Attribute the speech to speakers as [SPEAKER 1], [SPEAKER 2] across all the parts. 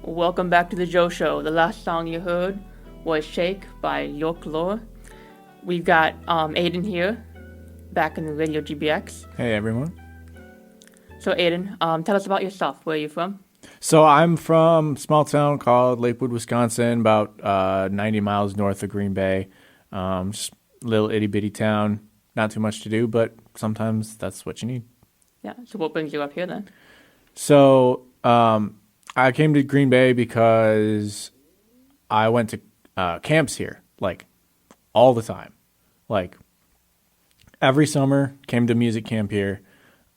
[SPEAKER 1] Welcome back to the Joe Show. The last song you heard was Shake by York Lore. We've got Aiden here, back in the Radio GBX.
[SPEAKER 2] Hey everyone.
[SPEAKER 1] So Aiden, tell us about yourself. Where are you from?
[SPEAKER 2] So I'm from a small town called Lakewood, Wisconsin, about 90 miles north of Green Bay. Just a little itty bitty town. Not too much to do, but sometimes that's what you need.
[SPEAKER 1] Yeah, so what brings you up here then?
[SPEAKER 2] So I came to Green Bay because I went to camps here, like, all the time. Like, every summer, came to music camp here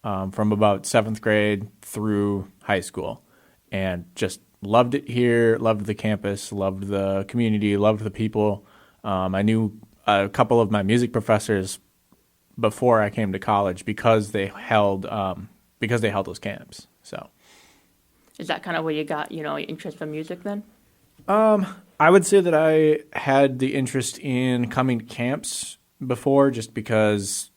[SPEAKER 2] from about 7th grade through high school. And just loved it here, loved the campus, loved the community, loved the people. I knew a couple of my music professors before I came to college because they held those camps. So,
[SPEAKER 1] is that kind of where you got, your interest for music then?
[SPEAKER 2] I would say that I had the interest in coming to camps before, just because,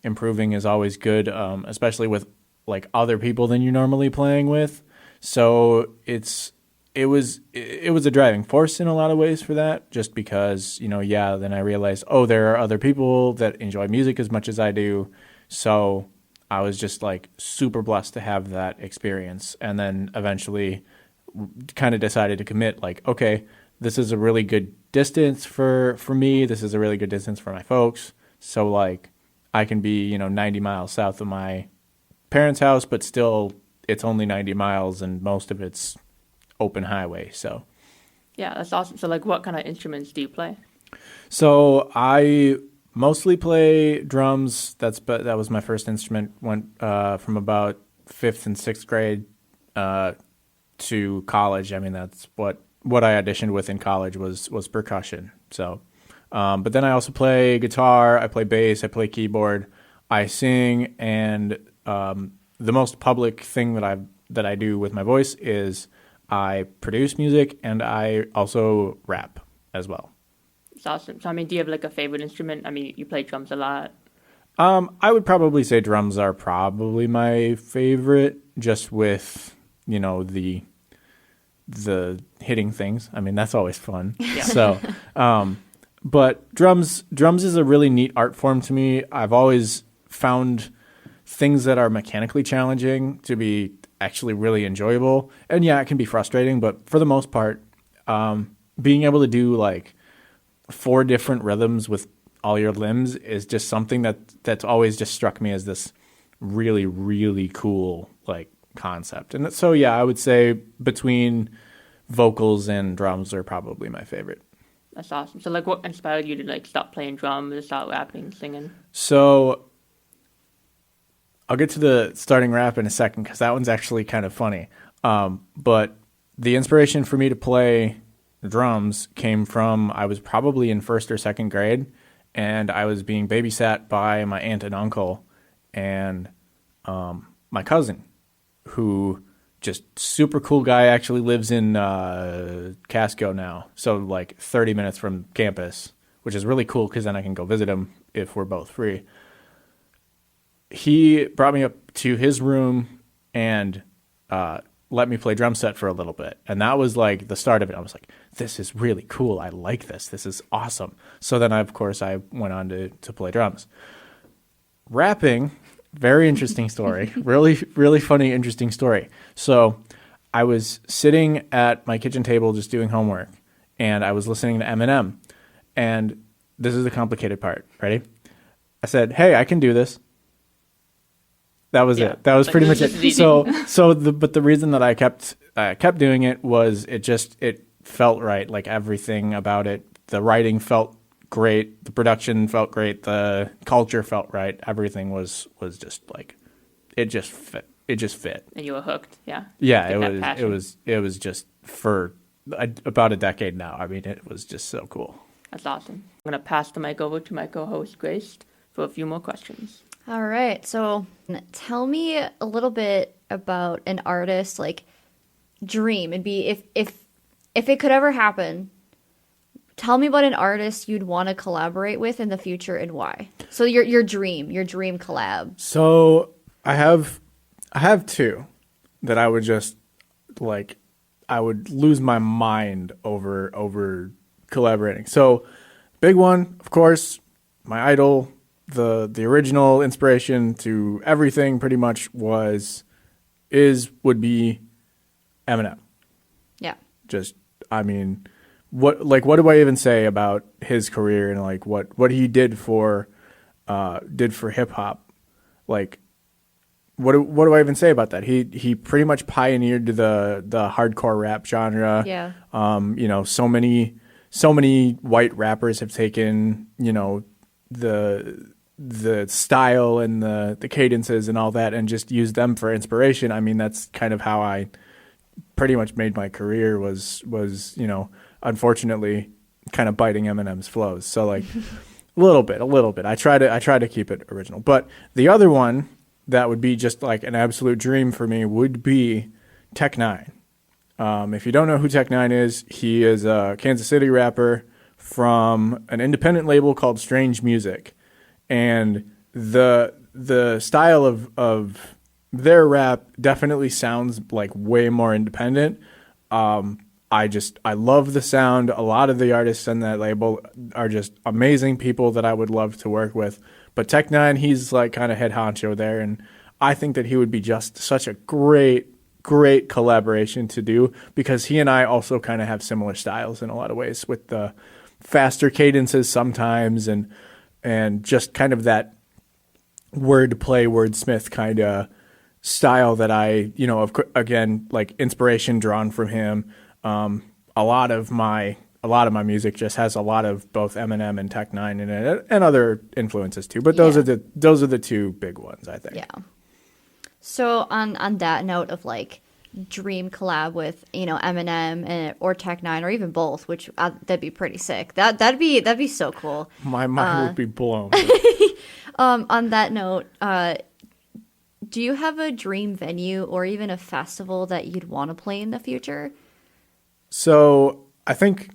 [SPEAKER 2] improving is always good, especially with like other people than you're normally playing with. So it was a driving force in a lot of ways for that, just because, then I realized, there are other people that enjoy music as much as I do. So I was just like super blessed to have that experience. And then eventually kind of decided to commit, like, okay, this is a really good distance for me. This is a really good distance for my folks. So like I can be, 90 miles south of my parents' house, but still it's only 90 miles and most of it's open highway. So
[SPEAKER 1] yeah, that's awesome. So like what kind of instruments do you play? So
[SPEAKER 2] I mostly play drums. That was my first instrument. Went from about 5th and 6th grade to college. That's what I auditioned with in college was percussion. So, but then I also play guitar. I play bass. I play keyboard. I sing, and the most public thing that I do with my voice is I produce music, and I also rap as well.
[SPEAKER 1] It's awesome. So, do you have like a favorite instrument? You play drums a lot.
[SPEAKER 2] I would probably say drums are probably my favorite, just with, the hitting things. That's always fun. Yeah. So, but drums is a really neat art form to me. I've always found things that are mechanically challenging to be actually really enjoyable. And yeah, it can be frustrating, but for the most part, being able to do like 4 different rhythms with all your limbs is just something that's always just struck me as this really, really cool like concept. And so yeah, I would say between vocals and drums are probably my favorite.
[SPEAKER 1] That's awesome. So like what inspired you to like stop playing drums and start rapping, singing?
[SPEAKER 2] So I'll get to the starting rap in a second because that one's actually kind of funny. But the inspiration for me to play drums came from, I was probably in 1st or 2nd grade, and I was being babysat by my aunt and uncle and my cousin, who just super cool guy, actually lives in Casco now, so like 30 minutes from campus, which is really cool because then I can go visit him if we're both free. He brought me up to his room and let me play drum set for a little bit. And that was like the start of it. I was like, this is really cool. I like this. This is awesome. So then, I went on to play drums. Rapping, very interesting story. Really, really funny, interesting story. So I was sitting at my kitchen table just doing homework, and I was listening to Eminem. And this is the complicated part. Ready? I said, hey, I can do this. That was it. That was pretty much it. But the reason that I kept doing it was it felt right. Like everything about it, the writing felt great, the production felt great, the culture felt right. Everything was just like it just fit. It just fit.
[SPEAKER 1] And you were hooked. Yeah.
[SPEAKER 2] Yeah. It was just for about a decade now. It was just so cool.
[SPEAKER 1] That's awesome. I'm gonna pass the mic over to my co-host Grace for a few more questions.
[SPEAKER 3] All right. So tell me a little bit about an artist, like dream. It'd be if it could ever happen, tell me about an artist you'd want to collaborate with in the future and why. So your dream collab.
[SPEAKER 2] So I have 2 that I would just like lose my mind over collaborating. So big one, of course, my idol, the original inspiration to everything pretty much would be Eminem.
[SPEAKER 3] Yeah.
[SPEAKER 2] Just, I mean, what do I even say about his career and like what he did for hip hop? Like, what do I even say about that? He pretty much pioneered the hardcore rap genre.
[SPEAKER 3] Yeah.
[SPEAKER 2] You know, so many white rappers have taken, you know, the style and the cadences and all that and just used them for inspiration. I mean, that's kind of how I pretty much made my career was, you know, unfortunately kind of biting Eminem's flows. So like a little bit. I try to keep it original. But the other one that would be just like an absolute dream for me would be Tech Nine. If you don't know who Tech Nine is, he is a Kansas City rapper from an independent label called Strange Music. And the style of their rap definitely sounds like way more independent. I love the sound. A lot of the artists in that label are just amazing people that I would love to work with. But Tech Nine, he's like kind of head honcho there, and I think that he would be just such a great collaboration to do because he and I also kind of have similar styles in a lot of ways with the faster cadences sometimes and just kind of that wordplay, wordsmith kind of style that I, you know, again, like inspiration drawn from him. A lot of my music just has a lot of both Eminem and Tech Nine in it, and other influences too. But those are the two big ones, I think.
[SPEAKER 3] Yeah. So on that note of like dream collab with, you know, Eminem or Tech Nine or even both, which that'd be pretty sick. That'd be so cool.
[SPEAKER 2] My mind would be blown.
[SPEAKER 3] On that note, do you have a dream venue or even a festival that you'd want to play in the future?
[SPEAKER 2] So I think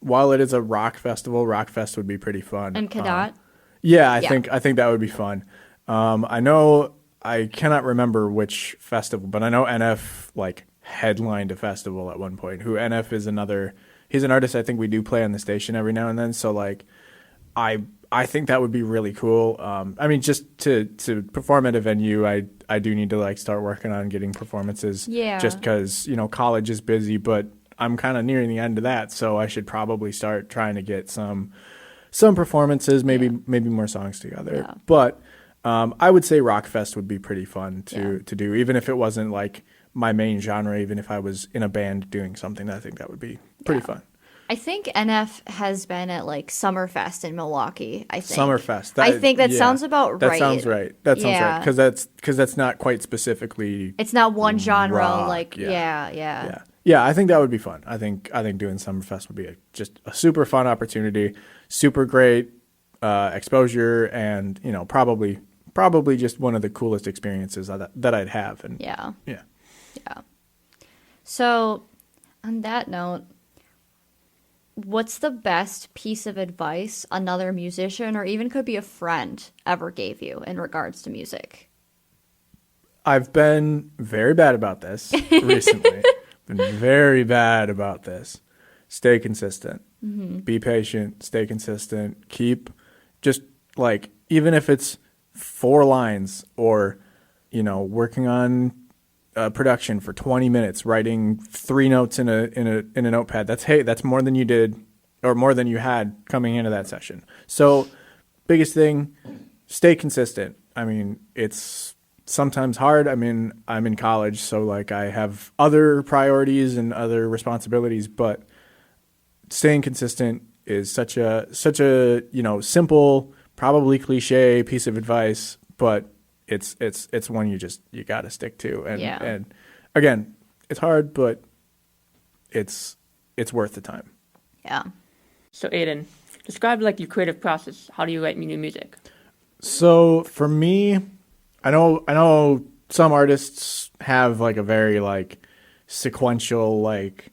[SPEAKER 2] while it is a rock festival, Rockfest would be pretty fun.
[SPEAKER 3] And Cadet?
[SPEAKER 2] I think that would be fun. I know I cannot remember which festival, but I know NF like headlined a festival at one point. Who NF is he's an artist I think we do play on the station every now and then. So like I think that would be really cool. I mean, just to perform at a venue, I do need to like start working on getting performances.
[SPEAKER 3] Yeah.
[SPEAKER 2] Just because, you know, college is busy, but I'm kind of nearing the end of that, so I should probably start trying to get some performances, maybe more songs together. Yeah. But I would say Rockfest would be pretty fun to do, even if it wasn't like my main genre. Even if I was in a band doing something, I think that would be pretty fun.
[SPEAKER 3] I think NF has been at like Summerfest in Milwaukee. I think
[SPEAKER 2] Summerfest.
[SPEAKER 3] I think that sounds about right.
[SPEAKER 2] That sounds right. That sounds right because that's not quite specifically.
[SPEAKER 3] It's not one genre.
[SPEAKER 2] Rock.
[SPEAKER 3] Like yeah.
[SPEAKER 2] Yeah, I think that would be fun. I think doing Summerfest would be just a super fun opportunity, super great exposure, and you know probably just one of the coolest experiences that I'd have. And
[SPEAKER 3] yeah.
[SPEAKER 2] Yeah.
[SPEAKER 3] So, on that note, what's the best piece of advice another musician or even could be a friend ever gave you in regards to music?
[SPEAKER 2] I've been very bad about this recently. Been very bad about this. Stay consistent. Mm-hmm. Be patient. Stay consistent. Keep just like, even if it's 4 lines or, you know, working on production for 20 minutes, writing 3 notes in a notepad. That's more than you did or more than you had coming into that session. So biggest thing, stay consistent. I mean, it's sometimes hard. I mean, I'm in college, so like I have other priorities and other responsibilities, but staying consistent is such a, you know, simple, probably cliche piece of advice, but it's one you got to stick to. And again, it's hard, but it's worth the time.
[SPEAKER 3] Yeah.
[SPEAKER 1] So Aiden, describe like your creative process. How do you write new music?
[SPEAKER 2] So for me, I know some artists have like a very like sequential, like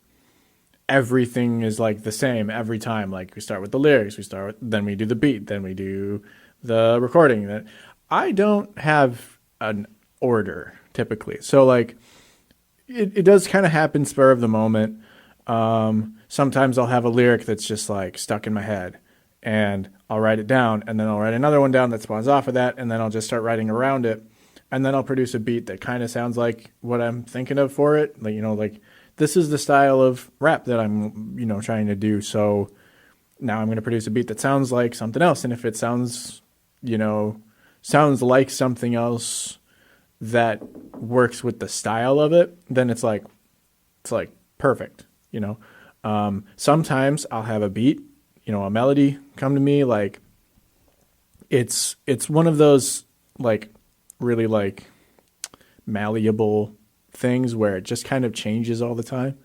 [SPEAKER 2] everything is like the same every time. Like we start with the lyrics, then we do the beat, then we do the recording. That I don't have an order typically. So like it does kind of happen spur of the moment. Sometimes I'll have a lyric that's just like stuck in my head, and I'll write it down, and then I'll write another one down that spawns off of that, and then I'll just start writing around it, and then I'll produce a beat that kind of sounds like what I'm thinking of for it. Like, like this is the style of rap that I'm, trying to do. So now I'm going to produce a beat that sounds like something else. And if it sounds like something else that works with the style of it, then it's like perfect, Sometimes I'll have a beat, a melody come to me. Like it's one of those like really like malleable things where it just kind of changes all the time.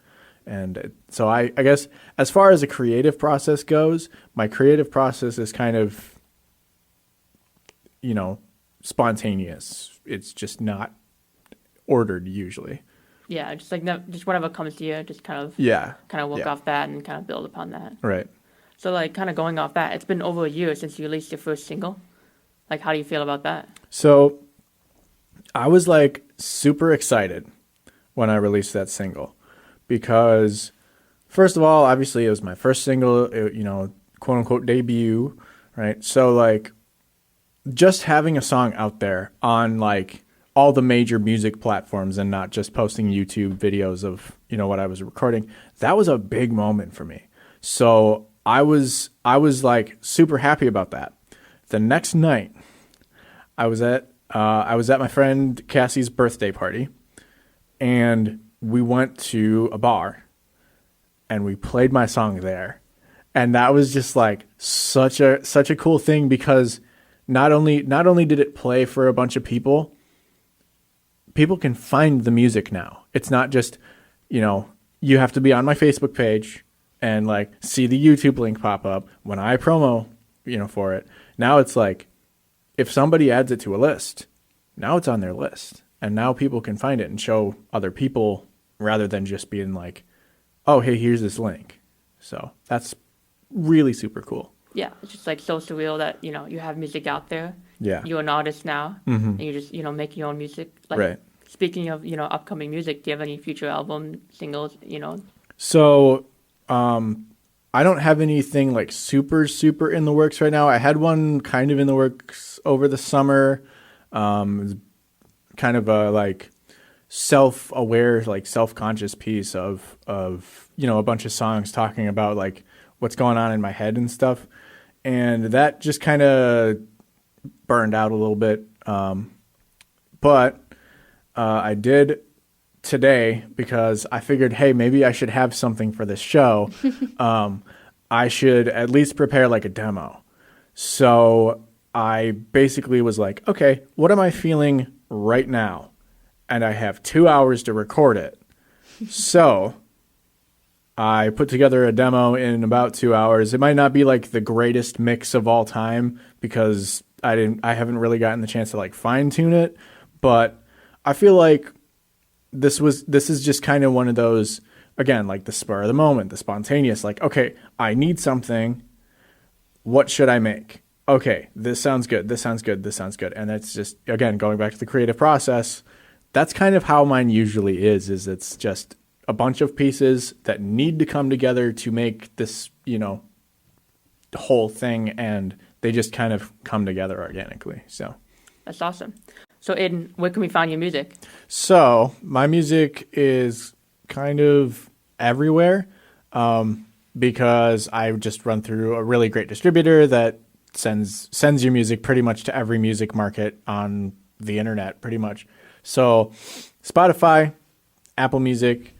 [SPEAKER 2] And so I guess as far as a creative process goes, my creative process is kind of, spontaneous. It's just not ordered usually.
[SPEAKER 1] Yeah, just like just whatever comes to you, just kind of work off that and kind of build upon that.
[SPEAKER 2] Right.
[SPEAKER 1] So like kind of going off that, it's been over a year since you released your first single. Like, how do you feel about that? So
[SPEAKER 2] I was like super excited when I released that single because first of all, obviously it was my first single, quote unquote debut, right? So like just having a song out there on like all the major music platforms and not just posting YouTube videos of, what I was recording, that was a big moment for me. So I was like super happy about that. The next night I was at my friend Cassie's birthday party, and we went to a bar and we played my song there. And that was just like such a cool thing because not only did it play for a bunch of people can find the music now. It's not just, you have to be on my Facebook page and like see the YouTube link pop up when I promo, for it. Now it's like, if somebody adds it to a list, now it's on their list. And now people can find it and show other people rather than just being like, oh, hey, here's this link. So that's really super cool.
[SPEAKER 1] Yeah, it's just like so surreal that, you have music out there.
[SPEAKER 2] Yeah.
[SPEAKER 1] You're an artist now, and you're just, making your own music. Like,
[SPEAKER 2] right.
[SPEAKER 1] Speaking of, upcoming music, do you have any future album singles,
[SPEAKER 2] So, I don't have anything like super in the works right now. I had one kind of in the works over the summer. It was kind of a like self-aware, like self-conscious piece of, a bunch of songs talking about like what's going on in my head and stuff. And that just kind of burned out a little bit. But I did today because I figured, hey, maybe I should have something for this show. I should at least prepare like a demo. So I basically was like, okay, what am I feeling right now? And I have 2 hours to record it. So I put together a demo in about 2 hours. It might not be like the greatest mix of all time because I haven't really gotten the chance to like fine tune it, but I feel like this is just kind of one of those, again, like the spur of the moment, the spontaneous, like, okay, I need something. What should I make? Okay, this sounds good. This sounds good. This sounds good. And that's just, again, going back to the creative process. That's kind of how mine usually is it's just a bunch of pieces that need to come together to make this, whole thing. And they just kind of come together organically. So
[SPEAKER 1] that's awesome. So Aiden, where can we find your music?
[SPEAKER 2] So my music is kind of everywhere because I just run through a really great distributor that sends your music pretty much to every music market on the internet, pretty much. So Spotify, Apple Music,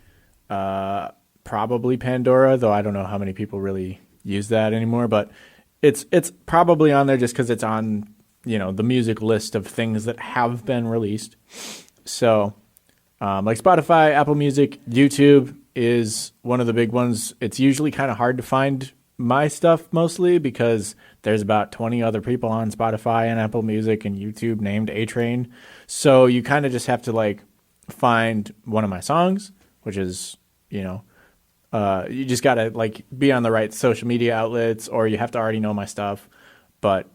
[SPEAKER 2] probably Pandora, though I don't know how many people really use that anymore, but it's probably on there just because it's on the music list of things that have been released. So like Spotify, Apple Music, YouTube is one of the big ones. It's usually kind of hard to find my stuff mostly because there's about 20 other people on Spotify and Apple Music and YouTube named A-Train. So you kind of just have to like find one of my songs, which is, you just got to like be on the right social media outlets, or you have to already know my stuff. But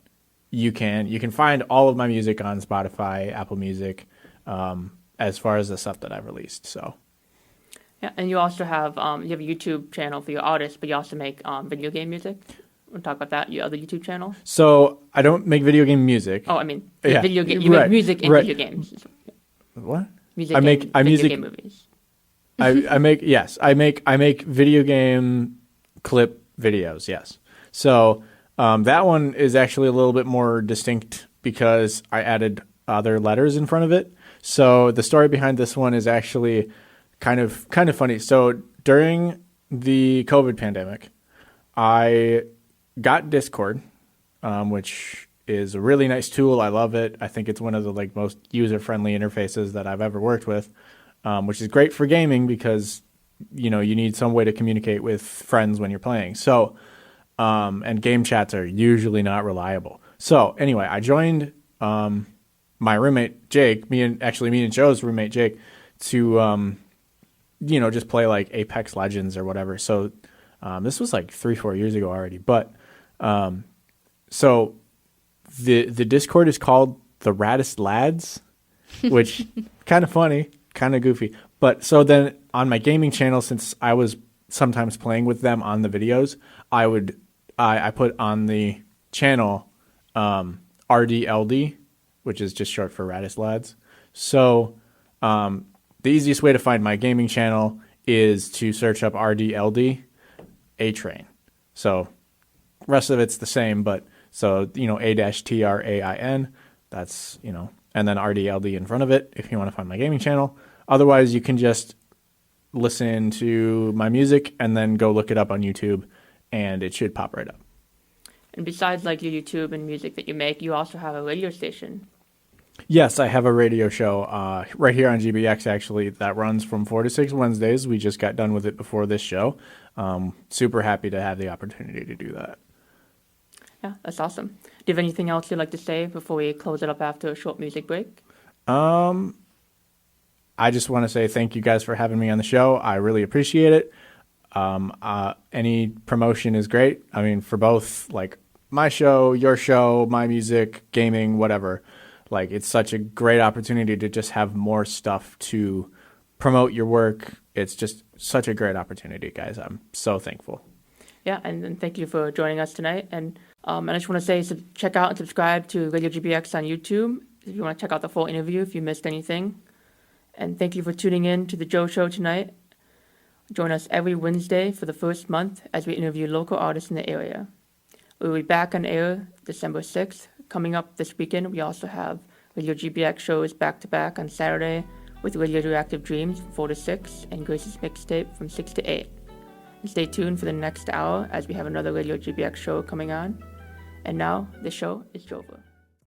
[SPEAKER 2] you can find all of my music on Spotify, Apple Music, as far as the stuff that I've released. So
[SPEAKER 1] Yeah, and you also have you have a YouTube channel for your artists, but you also make video game music. We'll talk about that. Your other YouTube channel.
[SPEAKER 2] So I don't make video game music.
[SPEAKER 1] Oh, I mean,
[SPEAKER 2] Yeah,
[SPEAKER 1] video game. You
[SPEAKER 2] right,
[SPEAKER 1] make music in
[SPEAKER 2] right.
[SPEAKER 1] video games.
[SPEAKER 2] What?
[SPEAKER 1] Music.
[SPEAKER 2] I make
[SPEAKER 1] video
[SPEAKER 2] music.
[SPEAKER 1] game movies.
[SPEAKER 2] I make yes. I make video game clip videos. Yes. So that one is actually a little bit more distinct because I added other letters in front of it. So the story behind this one is actually kind of funny. So during the COVID pandemic, I got Discord, which is a really nice tool. I love it. I think it's one of the most user-friendly interfaces that I've ever worked with, which is great for gaming because you need some way to communicate with friends when you're playing. So, and game chats are usually not reliable. So anyway, I joined my roommate Jake, me and Joe's roommate Jake, to just play like Apex Legends or whatever. So this was like 3-4 years ago already. But so the Discord is called the Raddest Lads, which kind of funny, kind of goofy. But so then on my gaming channel, since I was sometimes playing with them on the videos, I put on the channel RDLD, which is just short for Raddest Lads. So the easiest way to find my gaming channel is to search up RDLD A-Train. So rest of it's the same, but so, A-TRAIN, that's, and then RDLD in front of it if you want to find my gaming channel. Otherwise, you can just listen to my music and then go look it up on YouTube, and it should pop right up.
[SPEAKER 1] And besides your YouTube and music that you make, you also have a radio station.
[SPEAKER 2] Yes, I have a radio show right here on GBX, actually, that runs from 4 to 6 Wednesdays. We just got done with it before this show. Super happy to have the opportunity to do that.
[SPEAKER 1] Yeah, that's awesome. Do you have anything else you'd like to say before we close it up after a short music break?
[SPEAKER 2] I just want to say thank you guys for having me on the show. I really appreciate it. Any promotion is great. I mean, for both my show, your show, my music, gaming, whatever. It's such a great opportunity to just have more stuff to promote your work. It's just such a great opportunity, guys. I'm so thankful.
[SPEAKER 1] Yeah, and thank you for joining us tonight. And I just want to say, check out and subscribe to Radio GBX on YouTube if you want to check out the full interview if you missed anything. And thank you for tuning in to The Joe Show tonight. Join us every Wednesday for the first month as we interview local artists in the area. We'll be back on air December 6th. Coming up this weekend, we also have Radio GBX shows back-to-back on Saturday with Radioactive Dreams from 4 to 6 and Grace's Mixtape from 6 to 8. And stay tuned for the next hour as we have another Radio GBX show coming on. And now, the show is over.